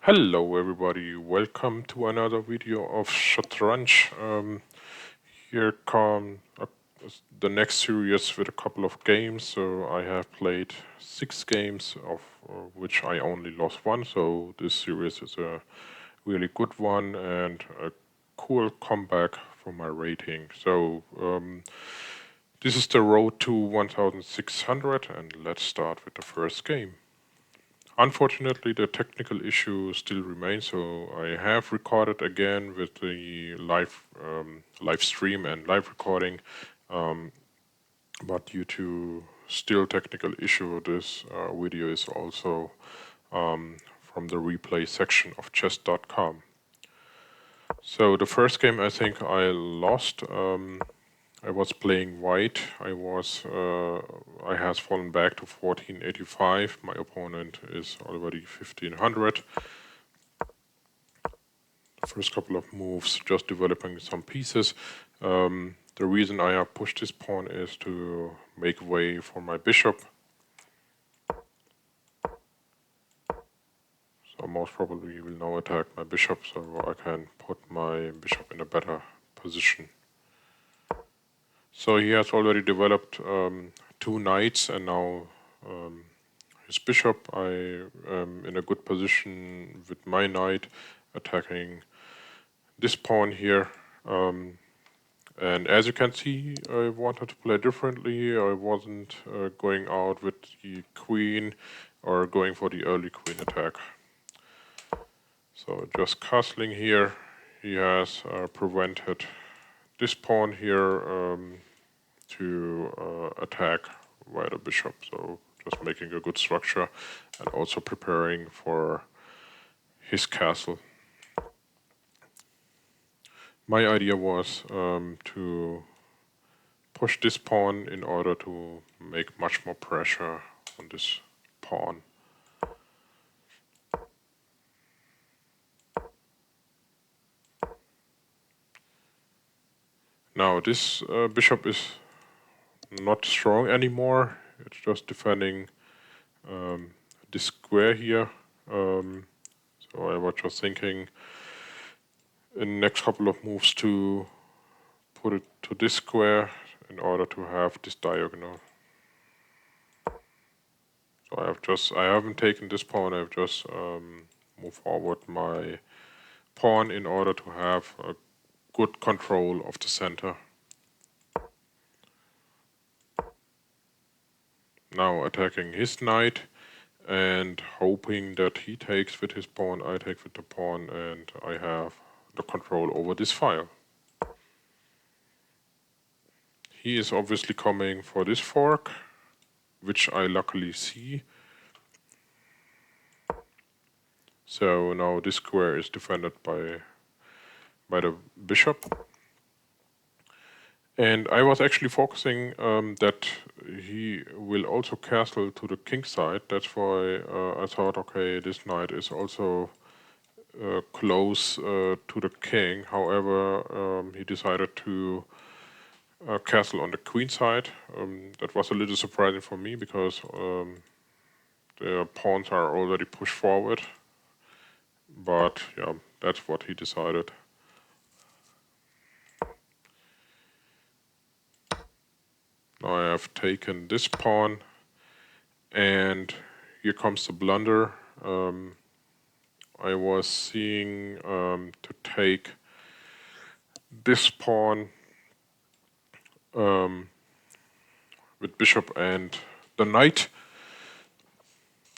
Hello everybody, welcome to another video of sutejjo. Here come the next series with a couple of games. So I have played 6 games, of which I only lost one. So this series is a really good one and a cool comeback for my rating. So this is the road to 1600 and let's start with the first game. Unfortunately, the technical issue still remains, so I have recorded again with the live stream and live recording, but due to still technical issue, this video is also from the replay section of chess.com. So the first game I think I lost. I was playing white. I has fallen back to 1485. My opponent is already 1500. The first couple of moves, just developing some pieces. The reason I have pushed this pawn is to make way for my bishop. So most probably he will now attack my bishop, so I can put my bishop in a better position. So he has already developed 2 knights and now his bishop. I am in a good position with my knight attacking this pawn here. And as you can see, I wanted to play differently. I wasn't going out with the queen or going for the early queen attack. So just castling here, he has prevented this pawn here to attack via the bishop. So just making a good structure and also preparing for his castle. My idea was to push this pawn in order to make much more pressure on this pawn. Now this bishop is not strong anymore. It's just defending this square here. So I was just thinking in the next couple of moves to put it to this square in order to have this diagonal. So I haven't taken this pawn. I've just moved forward my pawn in order to have a good control of the center. Now attacking his knight and hoping that he takes with his pawn, I take with the pawn, and I have the control over this file. He is obviously coming for this fork, which I luckily see. So now this square is defended by the bishop. And I was actually focusing that he will also castle to the king side. That's why I thought, okay, this knight is also close to the king. However, he decided to castle on the queen side. That was a little surprising for me because the pawns are already pushed forward. But yeah, that's what he decided. Now I have taken this pawn, and here comes the blunder. I was seeing to take this pawn with bishop and the knight.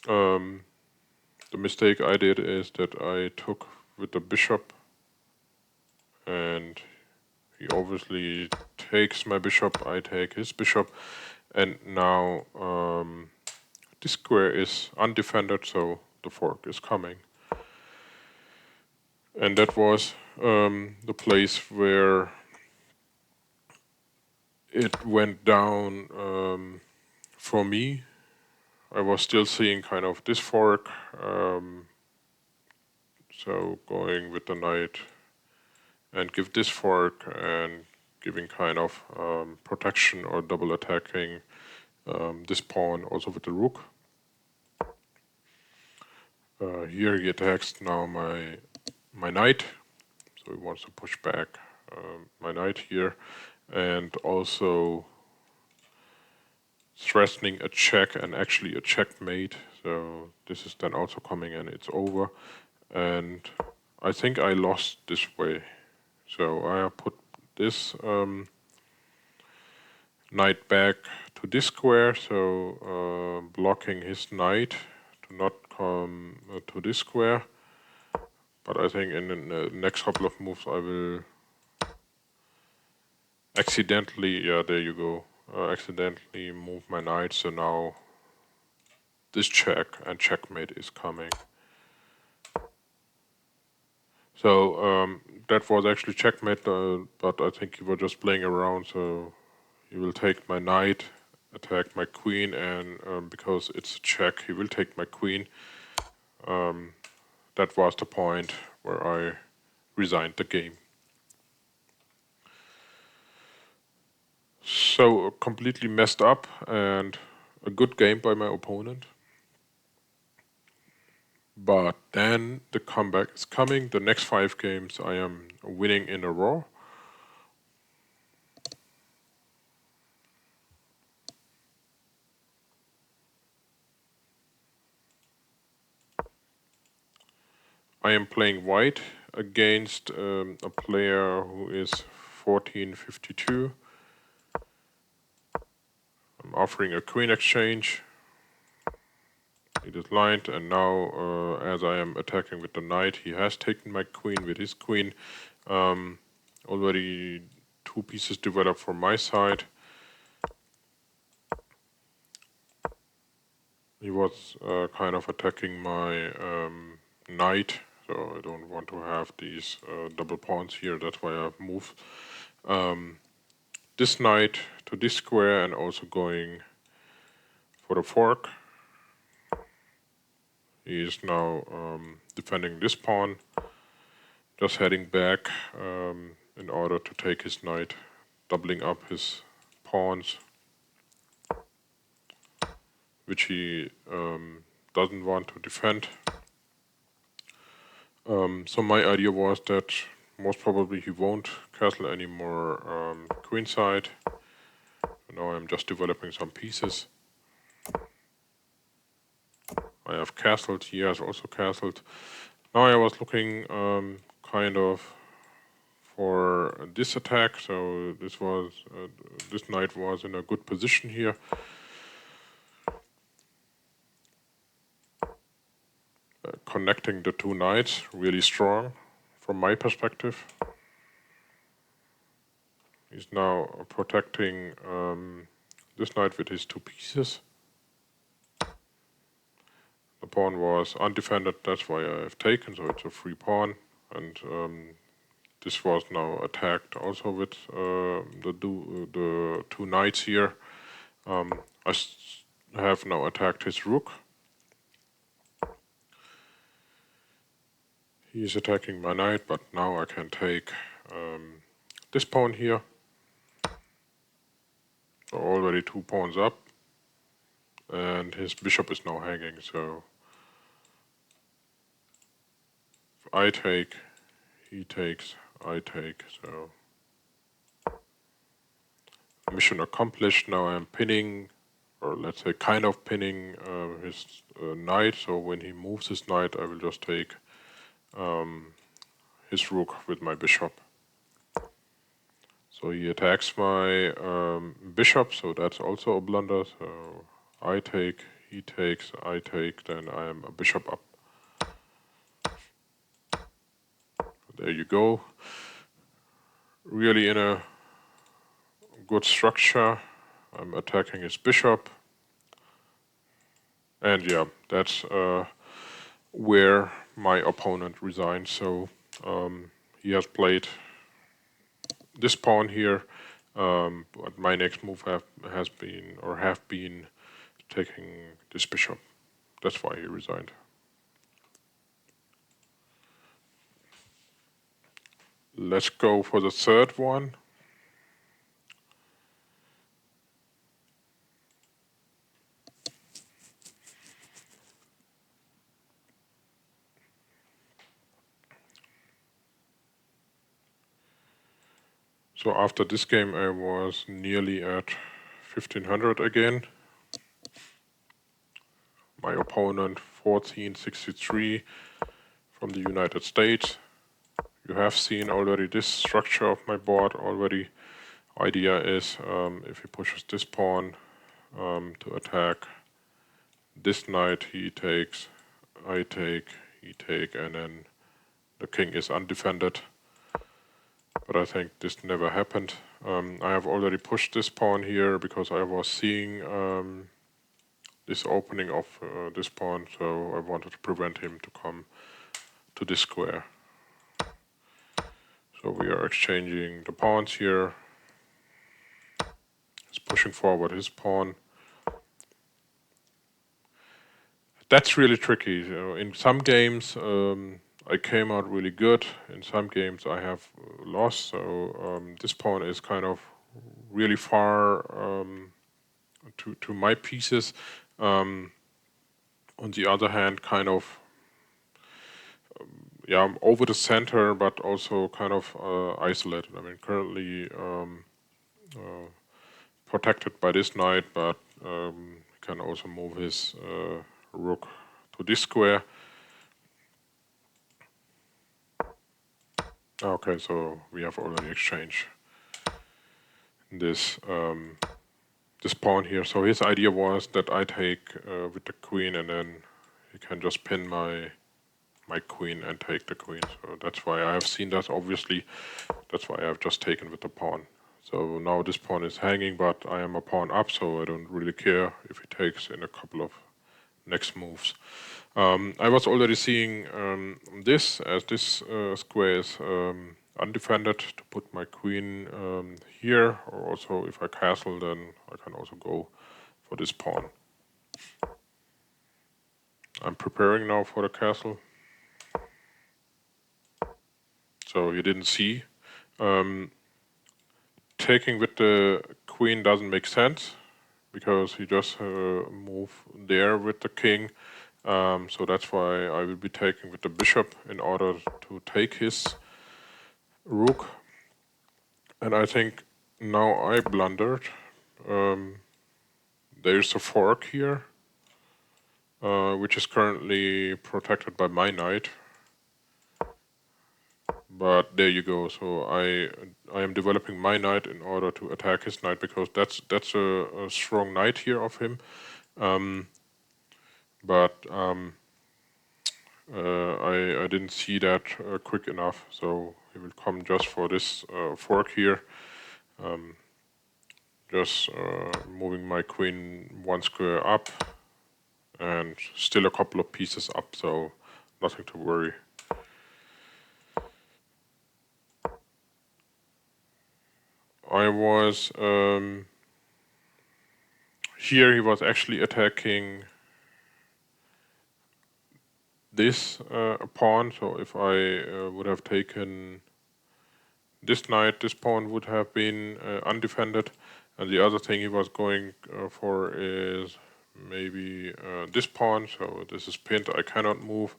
The mistake I did is that I took with the bishop, and he obviously takes my bishop, I take his bishop, and now this square is undefended, so the fork is coming. And that was the place where it went down for me. I was still seeing kind of this fork, so going with the knight and give this fork and giving kind of protection or double attacking this pawn also with the rook. Here he attacks now my knight, so he wants to push back my knight here, and also threatening a check and actually a checkmate. So this is then also coming and it's over. And I think I lost this way. So I put this knight back to this square, so blocking his knight to not come to this square. But I think in the next couple of moves I will accidentally, yeah, there you go, accidentally move my knight, so now this check and checkmate is coming. So that was actually checkmate, but I think you were just playing around, so he will take my knight, attack my queen, and because it's a check, he will take my queen. That was the point where I resigned the game. So completely messed up and a good game by my opponent. But then the comeback is coming. The next 5 games I am winning in a row. I am playing white against a player who is 1452. I'm offering a queen exchange. It is lined, and now as I am attacking with the knight, he has taken my queen with his queen. Already 2 pieces developed from my side. He was kind of attacking my knight, so I don't want to have these double pawns here. That's why I've moved this knight to this square and also going for the fork. He is now defending this pawn, just heading back in order to take his knight, doubling up his pawns, which he doesn't want to defend. So my idea was that most probably he won't castle anymore queenside. Now I'm just developing some pieces. I have castled, he has also castled. Now I was looking kind of for this attack, so this knight was in a good position here. Connecting the 2 knights, really strong from my perspective. He's now protecting this knight with his 2 pieces. The pawn was undefended, that's why I have taken, so it's a free pawn. And this was now attacked also with the 2 knights here. I have now attacked his rook. He is attacking my knight, but now I can take this pawn here. So already 2 pawns up. And his bishop is now hanging, so if I take, he takes, I take, so mission accomplished. Now I'm pinning, or let's say kind of pinning his knight, so when he moves his knight I will just take his rook with my bishop. So he attacks my bishop, so that's also a blunder, so I take, he takes, I take, then I am a bishop up. There you go. Really in a good structure. I'm attacking his bishop. And yeah, that's where my opponent resigned. So he has played this pawn here, but my next move have been taking this bishop. That's why he resigned. Let's go for the third one. So after this game I was nearly at 1500 again. My opponent 1463 from the United States. You have seen already this structure of my board already. Idea is if he pushes this pawn to attack this knight, he takes, I take, he take, and then the king is undefended. But I think this never happened. I have already pushed this pawn here because I was seeing this opening of this pawn, so I wanted to prevent him to come to this square. So we are exchanging the pawns here. He's pushing forward his pawn. That's really tricky. In some games, I came out really good. In some games, I have lost. So this pawn is kind of really far to my pieces. On the other hand, kind of yeah, over the center, but also kind of isolated. I mean, currently protected by this knight, but can also move his rook to this square. Okay, so we have already exchanged this this pawn here. So his idea was that I take with the queen, and then he can just pin my queen and take the queen. So that's why I have seen that. Obviously, that's why I have just taken with the pawn. So now this pawn is hanging, but I am a pawn up, so I don't really care if he takes in a couple of next moves. I was already seeing this as this square is undefended to put my queen here, or also if I castle, then I can also go for this pawn. I'm preparing now for the castle. So you didn't see. Taking with the queen doesn't make sense because he just move there with the king. So that's why I will be taking with the bishop in order to take his rook. And I think now I blundered. There's a fork here, which is currently protected by my knight. But there you go. So I am developing my knight in order to attack his knight because that's a strong knight here of him. But I didn't see that quick enough. So he will come just for this fork here. Just moving my queen one square up and still a couple of pieces up, so nothing to worry. I was here he was actually attacking this pawn, so if I would have taken this knight, this pawn would have been undefended. And the other thing he was going for is maybe this pawn, so this is pinned, I cannot move.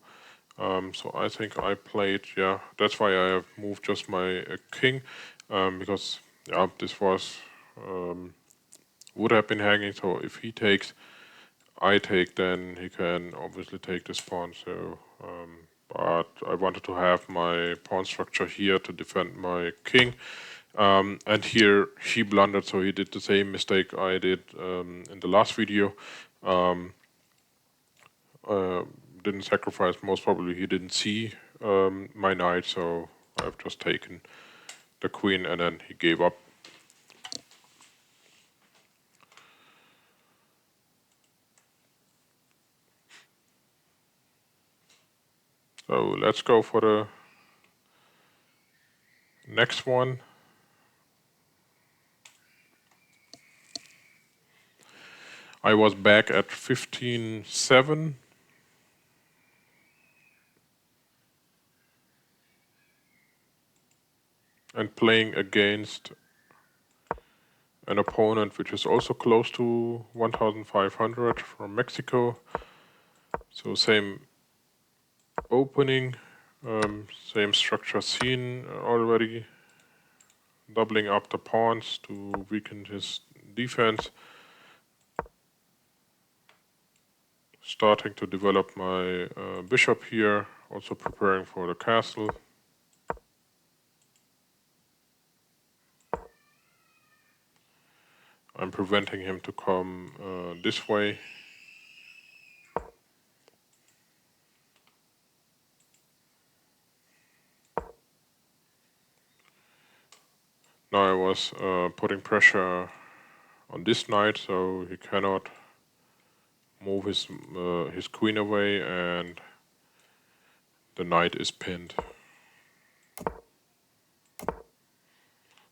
So I think I played, yeah, that's why I have moved just my king, because yeah, this was would have been hanging, so if he takes, I take, then he can obviously take this pawn, so but I wanted to have my pawn structure here to defend my king. And here he blundered, so he did the same mistake I did in the last video. Didn't sacrifice, most probably he didn't see my knight, so I've just taken the queen and then he gave up. So let's go for the next one. I was back at 15-7. And playing against an opponent which is also close to 1500 from Mexico. So same opening, same structure seen already. doubling up the pawns to weaken his defense. Starting to develop my bishop here, also preparing for the castle. I'm preventing him to come this way. Now I was putting pressure on this knight, so he cannot move his queen away, and the knight is pinned.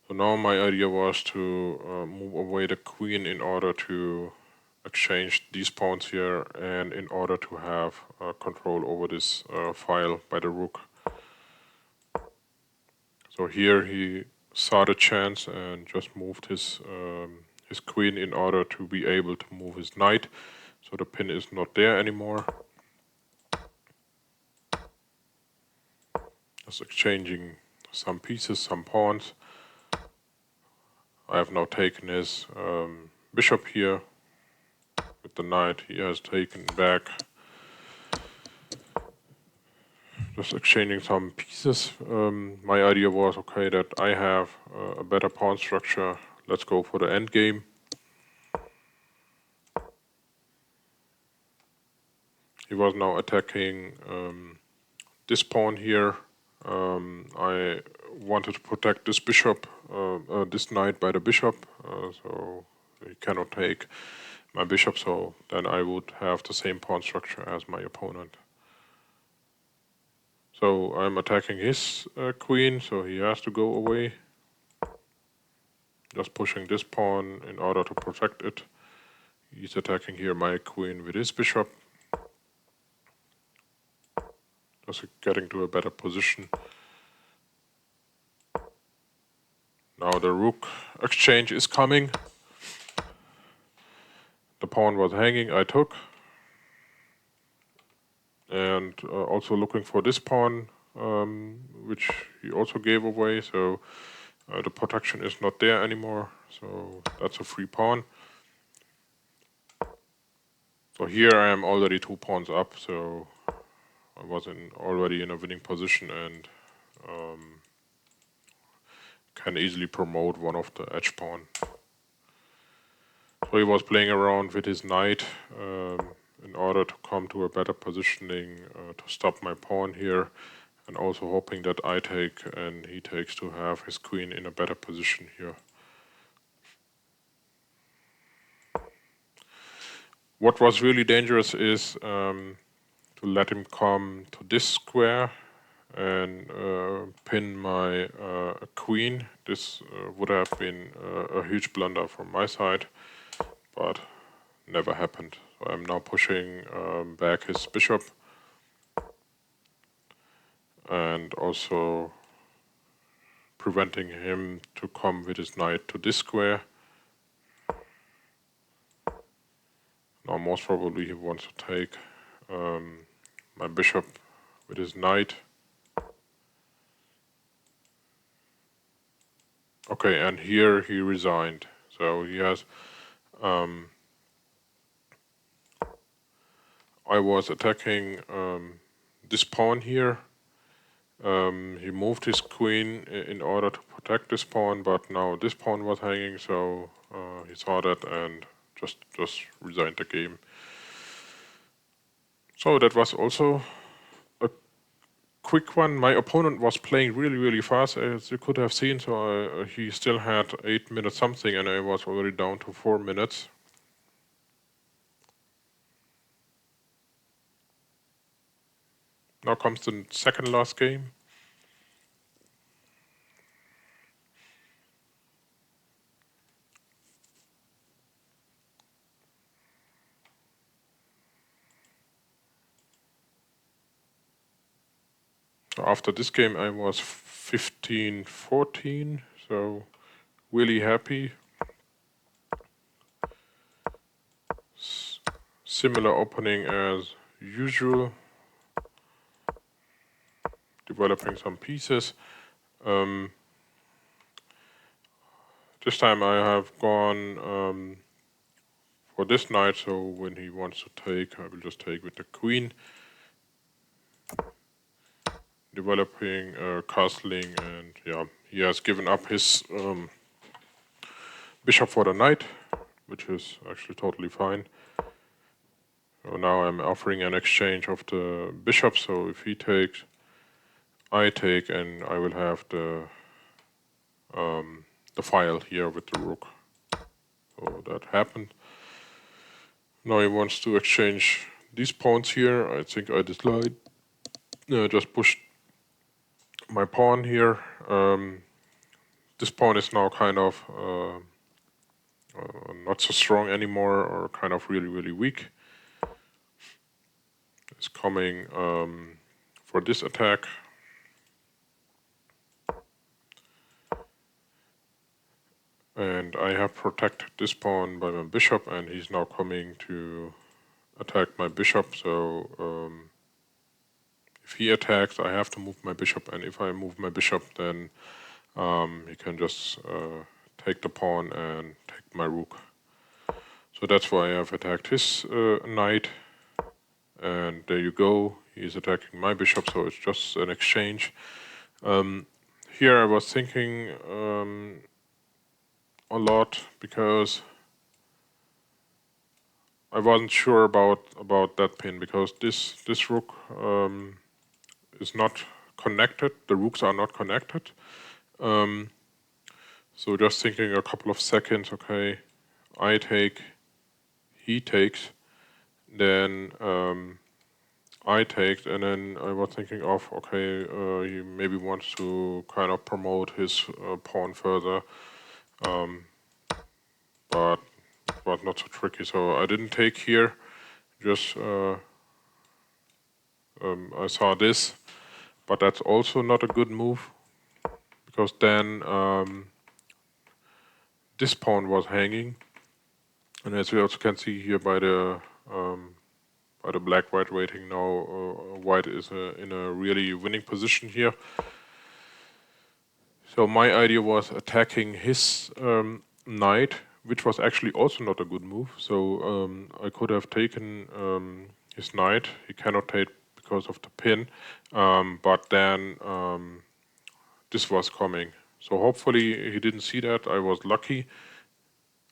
So now my idea was to move away the queen in order to exchange these pawns here, and in order to have control over this file by the rook. So here he saw the chance and just moved his queen in order to be able to move his knight. So the pin is not there anymore. Just exchanging some pieces, some pawns. I have now taken his bishop here with the knight. He has taken back. Just exchanging some pieces. My idea was, okay, that I have a better pawn structure. Let's go for the endgame. He was now attacking this pawn here. I wanted to protect this bishop, this knight by the bishop, so he cannot take my bishop, so then I would have the same pawn structure as my opponent. So I'm attacking his queen, so he has to go away. Just pushing this pawn in order to protect it. He's attacking here my queen with his bishop. Just getting to a better position. Now the rook exchange is coming. The pawn was hanging, I took. And also looking for this pawn, which he also gave away. So the protection is not there anymore. So that's a free pawn. So here I am already 2 pawns up. So I was already in a winning position and can easily promote one of the edge pawn. So he was playing around with his knight in order to come to a better positioning to stop my pawn here, and also hoping that I take and he takes to have his queen in a better position here. What was really dangerous is to let him come to this square and pin my queen. This would have been a huge blunder from my side, but never happened. So I'm now pushing back his bishop and also preventing him to come with his knight to this square. Now most probably he wants to take my bishop with his knight. Okay, and here he resigned. So he has... I was attacking this pawn here. He moved his queen in order to protect this pawn, but now this pawn was hanging, so he saw that and just resigned the game. So that was also a quick one. My opponent was playing really fast, as you could have seen, so he still had 8 minutes something, and I was already down to 4 minutes. Now comes the second last game. So after this game I was 15-14, so really happy. Similar opening as usual. Developing some pieces. this time I have gone for this knight, so when he wants to take, I will just take with the queen, developing, castling, and yeah, he has given up his bishop for the knight, which is actually totally fine. So now I'm offering an exchange of the bishop, so if he takes, I take, and I will have the file here with the rook. So that happened. Now he wants to exchange these pawns here. I think I decide just push my pawn here. This pawn is now kind of not so strong anymore, or kind of really weak. It's coming for this attack. And I have protected this pawn by my bishop, and he's now coming to attack my bishop. So if he attacks, I have to move my bishop, and if I move my bishop, then he can just take the pawn and take my rook. So that's why I have attacked his knight, and there you go. He's attacking my bishop, so it's just an exchange. Here I was thinking a lot because I wasn't sure about that pin, because this rook is not connected. The rooks are not connected. So just thinking a couple of seconds. Okay, I take, he takes, then I take, and then I was thinking of, okay, he maybe wants to kind of promote his pawn further, but it was not so tricky. So I didn't take here. Just I saw this, but that's also not a good move, because then this pawn was hanging, and as we also can see here by the black-white rating now, white is in a really winning position here. So my idea was attacking his knight, which was actually also not a good move. So I could have taken his knight. He cannot take because of the pin, but then this was coming. So hopefully he didn't see that. I was lucky.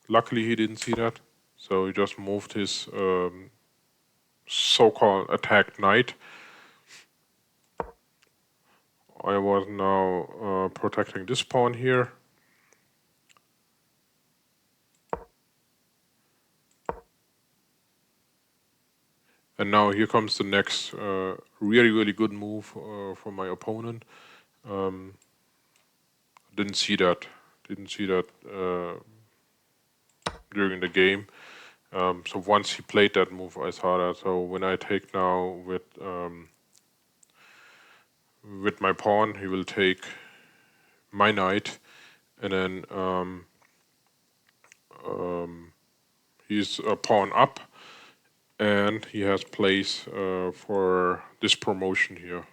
Luckily he didn't see that. So he just moved his so-called attacked knight. I was now protecting this pawn here. And now here comes the next really good move from my opponent. Didn't see that. Didn't see that during the game. So once he played that move, I saw that. So when I take now with my pawn, he will take my knight, and then he's a pawn up, and he has place for this promotion here.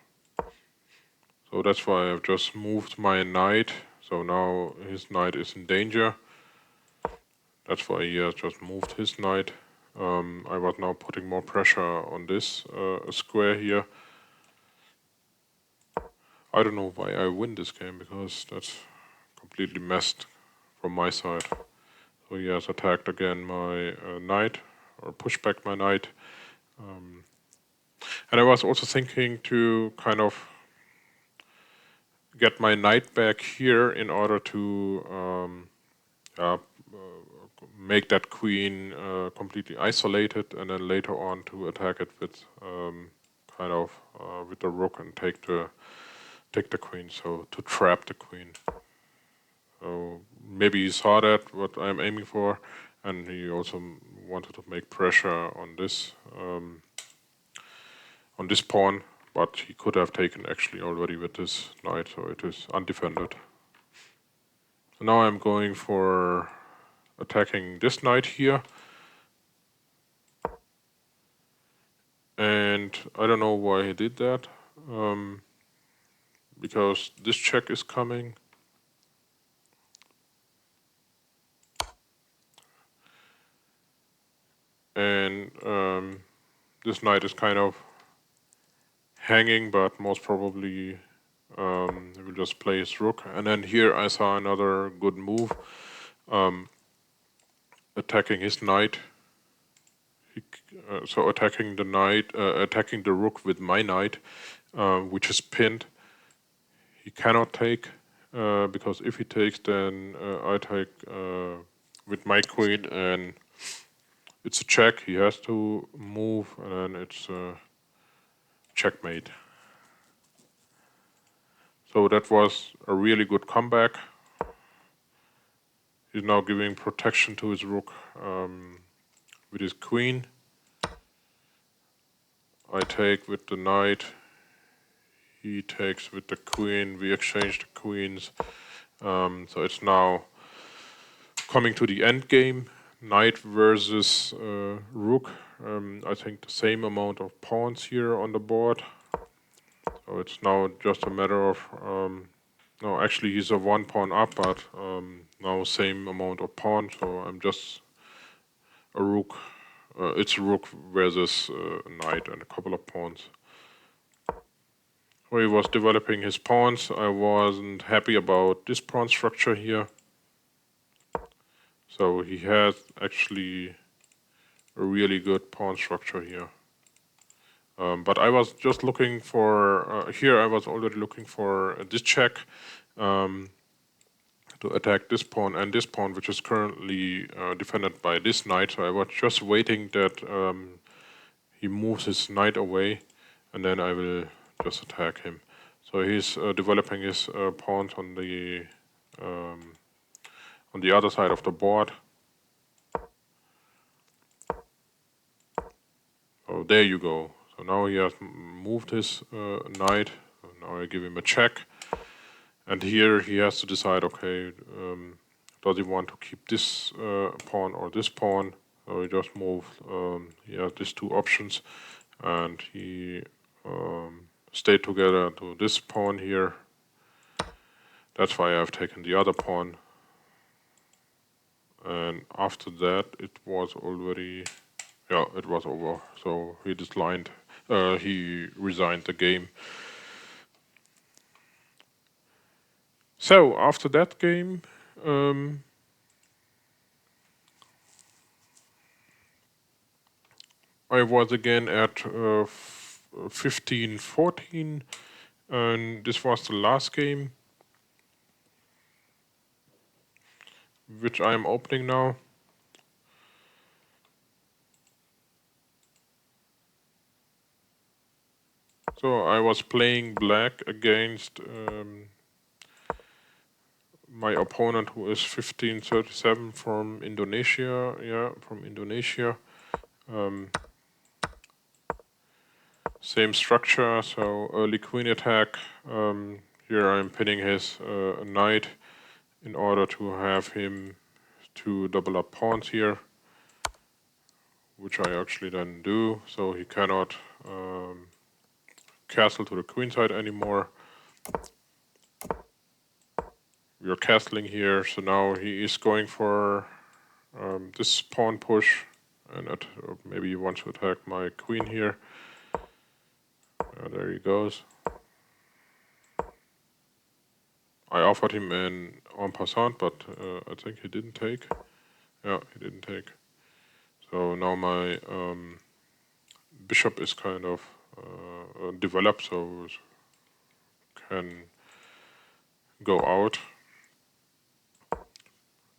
So that's why I've just moved my knight. So now his knight is in danger. That's why he has just moved his knight. I was now putting more pressure on this square here. I don't know why I win this game, because that's completely messed from my side. So he has attacked again my knight, or pushed back my knight. And I was also thinking to kind of get my knight back here in order to make that queen completely isolated, and then later on to attack it with kind of with the rook and take the queen, so to trap the queen. So maybe he saw that what I'm aiming for, and he also wanted to make pressure on this pawn, but he could have taken actually already with this knight, so it is undefended. So now I'm going for attacking this knight here. And I don't know why he did that, because this check is coming. and this knight is kind of hanging, but most probably he will just play his rook. And then here I saw another good move, attacking his knight. So attacking the knight, attacking the rook with my knight, which is pinned. He cannot take, because if he takes, then I take with my queen, and it's a check. He has to move, and then it's checkmate. So that was a really good comeback. He's now giving protection to his rook with his queen. I take with the knight. He takes with the queen. We exchange the queens. So it's now coming to the end game. Knight versus rook. I think the same amount of pawns here on the board. So it's now just a matter of no, actually he's a 1 pawn up, but now same amount of pawn. So I'm just a rook. It's a rook versus knight and a couple of pawns. So he was developing his pawns. I wasn't happy about this pawn structure here. So he has actually a really good pawn structure here. But I was just looking for, here I was already looking for this check to attack this pawn and this pawn, which is currently defended by this knight. So I was just waiting that he moves his knight away, and then I will just attack him. So he's developing his pawns on the other side of the board. So there you go. So now he has moved his knight. So now I give him a check. And here he has to decide, okay, does he want to keep this pawn or this pawn? So he just moved, he has these two options. And he stayed together to this pawn here. That's why I've taken the other pawn. And after that, it was already, yeah, it was over. So he he resigned the game. So after that game, I was again at 15-14, and this was the last game, which I am opening now. So I was playing black against my opponent, who is 1537 from Indonesia. Yeah, from Indonesia. Same structure, so early queen attack. Here I'm pinning his knight in order to have him to double up pawns here, which I actually then do, so he cannot castle to the queen side anymore. We are castling here, so now he is going for this pawn push, and maybe he wants to attack my queen here. There he goes. I offered him an en passant, but I think he didn't take. Yeah, he didn't take. So now my bishop is kind of developed, so can go out.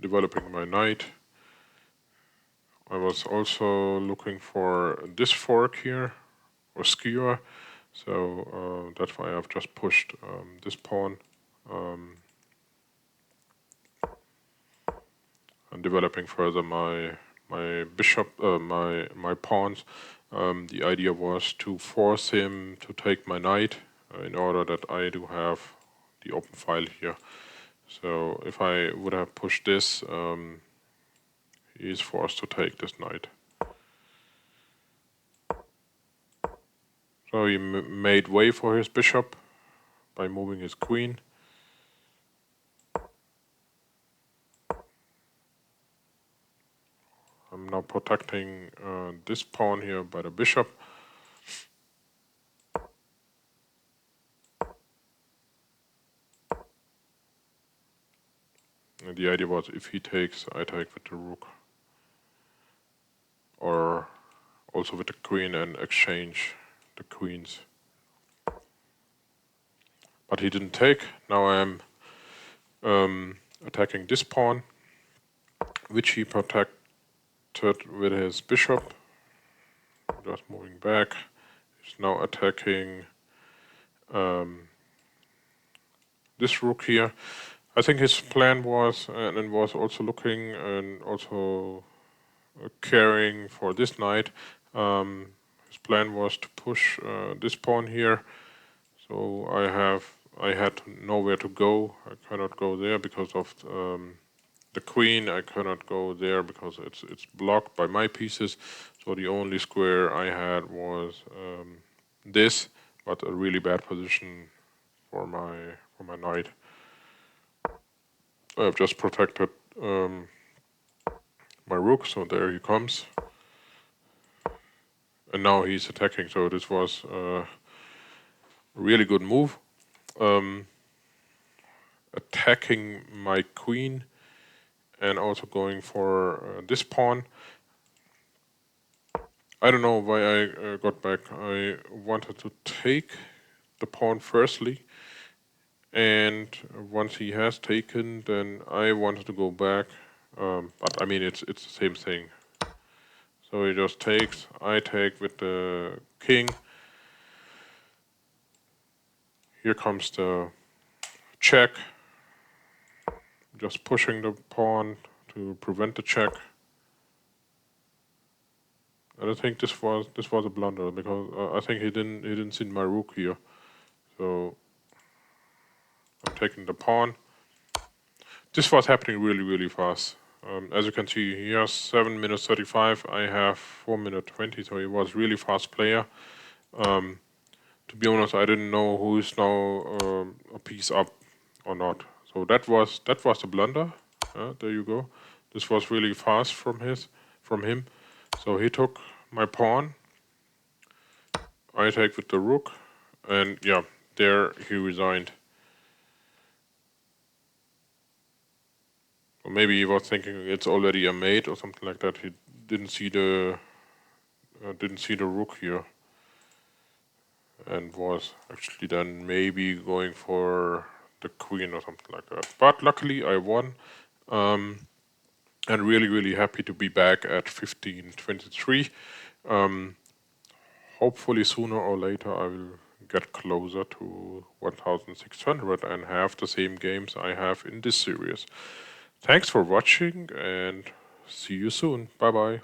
Developing my knight. I was also looking for this fork here, or skewer, so that's why I've just pushed this pawn. And developing further my bishop, my pawns. The idea was to force him to take my knight in order that I do have the open file here. So if I would have pushed this, he is forced to take this knight. So he made way for his bishop by moving his queen. I'm now protecting this pawn here by the bishop. And the idea was if he takes, I take with the rook. Or also with the queen and exchange the queens. But he didn't take. Now I'm attacking this pawn, which he protected with his bishop. Just moving back. He's now attacking this rook here. I think his plan was, and was also looking and also caring for this knight. His plan was to push this pawn here. So I had nowhere to go. I cannot go there because of the queen. I cannot go there because it's blocked by my pieces. So the only square I had was this, but a really bad position for my knight. I've just protected my rook, so there he comes. And now he's attacking, so this was a really good move. Attacking my queen and also going for this pawn. I don't know why I got back. I wanted to take the pawn firstly, and once he has taken, then I wanted to go back. But I mean, it's the same thing. So he just takes. I take with the king. Here comes the check. Just pushing the pawn to prevent the check. And I think this was a blunder because I think he didn't see my rook here. So I'm taking the pawn. This was happening really fast. As you can see, he has 7 minutes 35. I have 4 minutes 20. So he was really fast player. To be honest, I didn't know who is now a piece up or not. So that was a blunder. There you go. This was really fast from him. So he took my pawn. I take with the rook, and yeah, there he resigned. Or maybe he was thinking it's already a mate or something like that. He didn't see the rook here, and was actually then maybe going for the queen or something like that. But luckily I won, and really happy to be back at 1523. Hopefully sooner or later I will get closer to 1600 and have the same games I have in this series. Thanks for watching and see you soon. Bye bye.